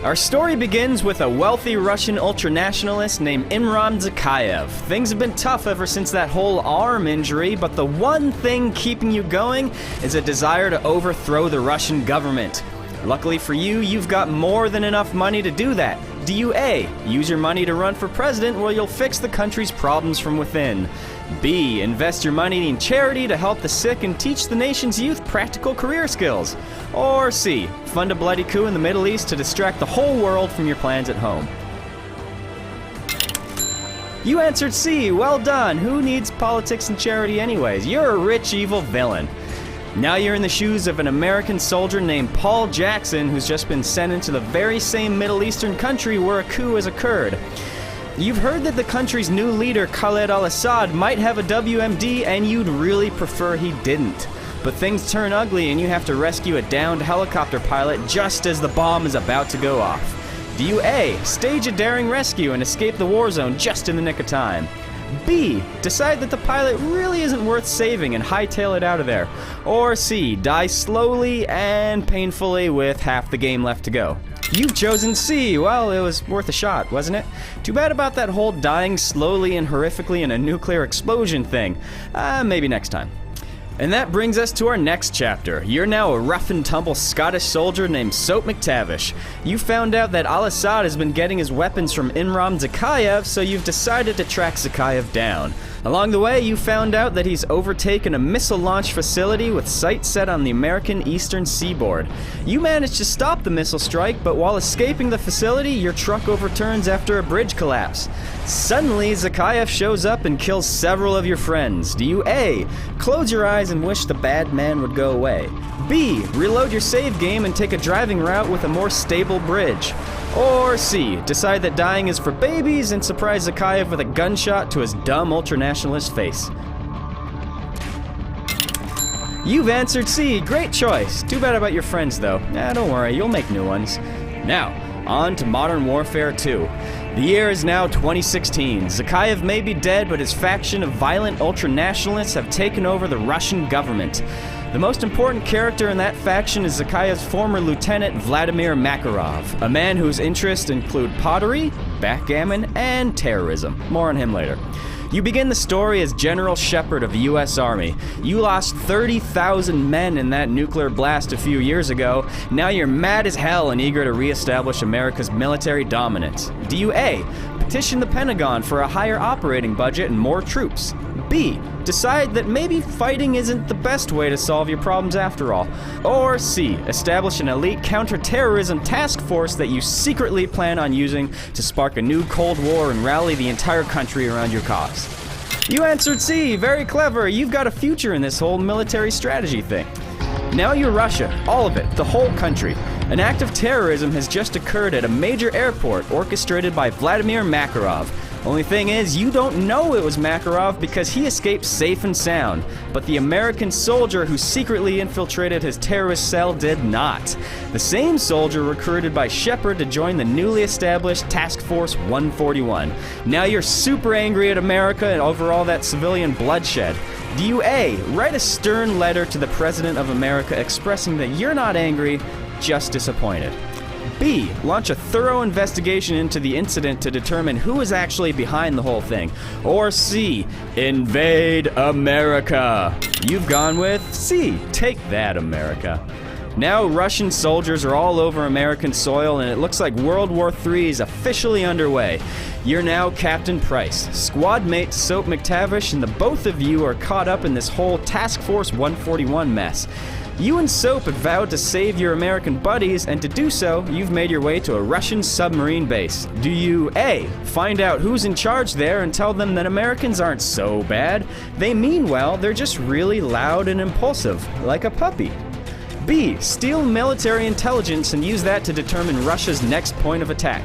Our story begins with a wealthy Russian ultranationalist named Imran Zakhaev. Things have been tough ever since that whole arm injury, but the one thing keeping you going is a desire to overthrow the Russian government. Luckily for you, you've got more than enough money to do that. Do you A, use your money to run for president where you'll fix the country's problems from within? B, invest your money in charity to help the sick and teach the nation's youth practical career skills? Or C, fund a bloody coup in the Middle East to distract the whole world from your plans at home? You answered C, well done. Who needs politics and charity anyways? You're a rich, evil villain. Now you're in the shoes of an American soldier named Paul Jackson who's just been sent into the very same Middle Eastern country where a coup has occurred. You've heard that the country's new leader, Khaled al-Assad, might have a WMD and you'd really prefer he didn't. But things turn ugly and you have to rescue a downed helicopter pilot just as the bomb is about to go off. Do you A, stage a daring rescue and escape the war zone just in the nick of time? B, decide that the pilot really isn't worth saving and hightail it out of there? Or C, die slowly and painfully with half the game left to go? You've chosen C. Well, it was worth a shot, wasn't it? Too bad about that whole dying slowly and horrifically in a nuclear explosion thing. Maybe next time. And that brings us to our next chapter. You're now a rough-and-tumble Scottish soldier named Soap McTavish. You found out that al-Assad has been getting his weapons from Imran Zakhaev, so you've decided to track Zakhaev down. Along the way, you found out that he's overtaken a missile launch facility with sights set on the American eastern seaboard. You managed to stop the missile strike, but while escaping the facility, your truck overturns after a bridge collapse. Suddenly, Zakhaev shows up and kills several of your friends. Do you A, close your eyes and wish the bad man would go away? B, reload your save game and take a driving route with a more stable bridge? Or C, decide that dying is for babies and surprise Zakhaev with a gunshot to his dumb ultranationalist face? You've answered C. Great choice. Too bad about your friends, though. Don't worry, you'll make new ones. Now, on to Modern Warfare 2. The year is now 2016. Zakhaev may be dead, but his faction of violent ultranationalists have taken over the Russian government. The most important character in that faction is Zakhaev's former lieutenant, Vladimir Makarov, a man whose interests include pottery, backgammon, and terrorism. More on him later. You begin the story as General Shepard of the U.S. Army. You lost 30,000 men in that nuclear blast a few years ago. Now you're mad as hell and eager to reestablish America's military dominance. Do you A, petition the Pentagon for a higher operating budget and more troops? B, decide that maybe fighting isn't the best way to solve your problems after all? Or C, establish an elite counter-terrorism task force that you secretly plan on using to spark a new Cold War and rally the entire country around your cause? You answered C. Very clever. You've got a future in this whole military strategy thing. Now you're Russia. All of it. The whole country. An act of terrorism has just occurred at a major airport orchestrated by Vladimir Makarov. Only thing is, you don't know it was Makarov because he escaped safe and sound. But the American soldier who secretly infiltrated his terrorist cell did not. The same soldier recruited by Shepard to join the newly established Task Force 141. Now you're super angry at America and over all that civilian bloodshed. Do you A, write a stern letter to the President of America expressing that you're not angry, just disappointed? B, launch a thorough investigation into the incident to determine who is actually behind the whole thing? Or C, invade America? You've gone with C, take that, America. Now Russian soldiers are all over American soil and it looks like World War III is officially underway. You're now Captain Price. Squad mate Soap McTavish and the both of you are caught up in this whole Task Force 141 mess. You and Soap have vowed to save your American buddies, and to do so, you've made your way to a Russian submarine base. Do you A, find out who's in charge there and tell them that Americans aren't so bad? They mean well, they're just really loud and impulsive, like a puppy. B, steal military intelligence and use that to determine Russia's next point of attack.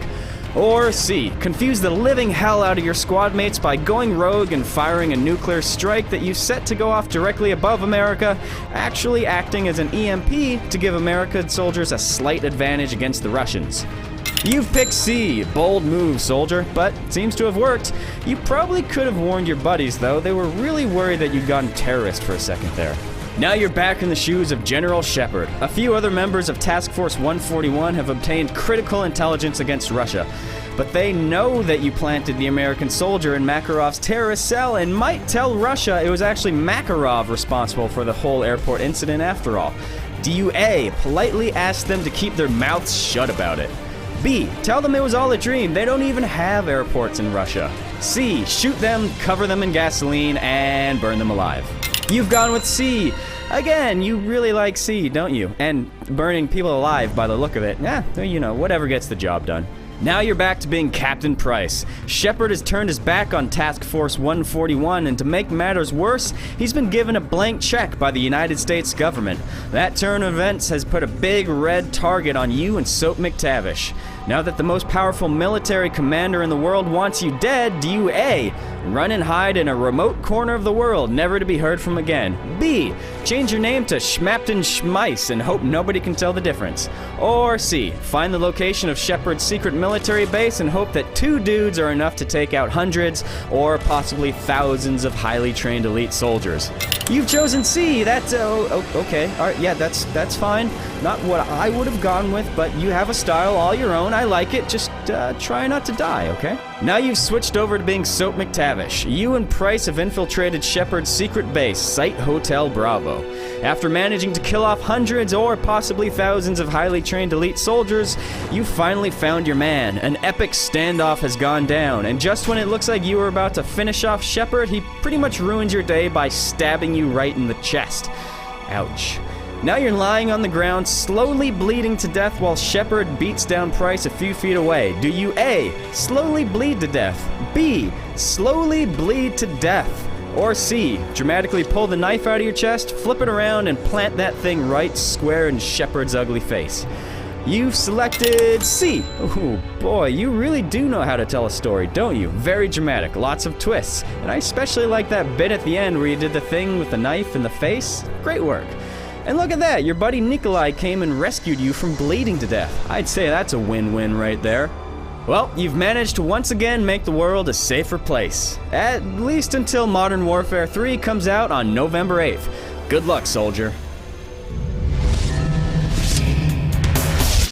Or C, confuse the living hell out of your squad mates by going rogue and firing a nuclear strike that you set to go off directly above America, actually acting as an EMP to give American soldiers a slight advantage against the Russians. You've picked C. Bold move, soldier, but seems to have worked. You probably could have warned your buddies, though. They were really worried that you'd gone terrorist for a second there. Now you're back in the shoes of General Shepard. A few other members of Task Force 141 have obtained critical intelligence against Russia, but they know that you planted the American soldier in Makarov's terrorist cell and might tell Russia it was actually Makarov responsible for the whole airport incident after all. Do you A, politely ask them to keep their mouths shut about it? B, tell them it was all a dream, they don't even have airports in Russia? C, shoot them, cover them in gasoline, and burn them alive? You've gone with C. Again, you really like C, don't you? And burning people alive by the look of it. You know, whatever gets the job done. Now you're back to being Captain Price. Shepard has turned his back on Task Force 141, and to make matters worse, he's been given a blank check by the United States government. That turn of events has put a big red target on you and Soap McTavish. Now that the most powerful military commander in the world wants you dead, do you A, run and hide in a remote corner of the world, never to be heard from again? B, change your name to Schmapton Schmeiss and hope nobody can tell the difference? Or C, find the location of Shepard's secret military base and hope that 2 dudes are enough to take out hundreds or possibly thousands of highly trained elite soldiers? You've chosen C. That's okay. All right, yeah, that's fine. Not what I would have gone with, but you have a style all your own. I like it. Just try not to die, okay? Now you've switched over to being Soap McTavish. You and Price have infiltrated Shepard's secret base, Site Hotel Bravo. After managing to kill off hundreds or possibly thousands of highly trained elite soldiers, you finally found your man. An epic standoff has gone down, and just when it looks like you were about to finish off Shepard, he pretty much ruined your day by stabbing you right in the chest. Ouch. Now you're lying on the ground, slowly bleeding to death while Shepard beats down Price a few feet away. Do you A, slowly bleed to death? B, slowly bleed to death? Or C, dramatically pull the knife out of your chest, flip it around, and plant that thing right square in Shepard's ugly face? You've selected C. Oh boy, you really do know how to tell a story, don't you? Very dramatic, lots of twists. And I especially like that bit at the end where you did the thing with the knife in the face. Great work. And look at that, your buddy Nikolai came and rescued you from bleeding to death. I'd say that's a win-win right there. Well, you've managed to once again make the world a safer place. At least until Modern Warfare 3 comes out on November 8th. Good luck, soldier.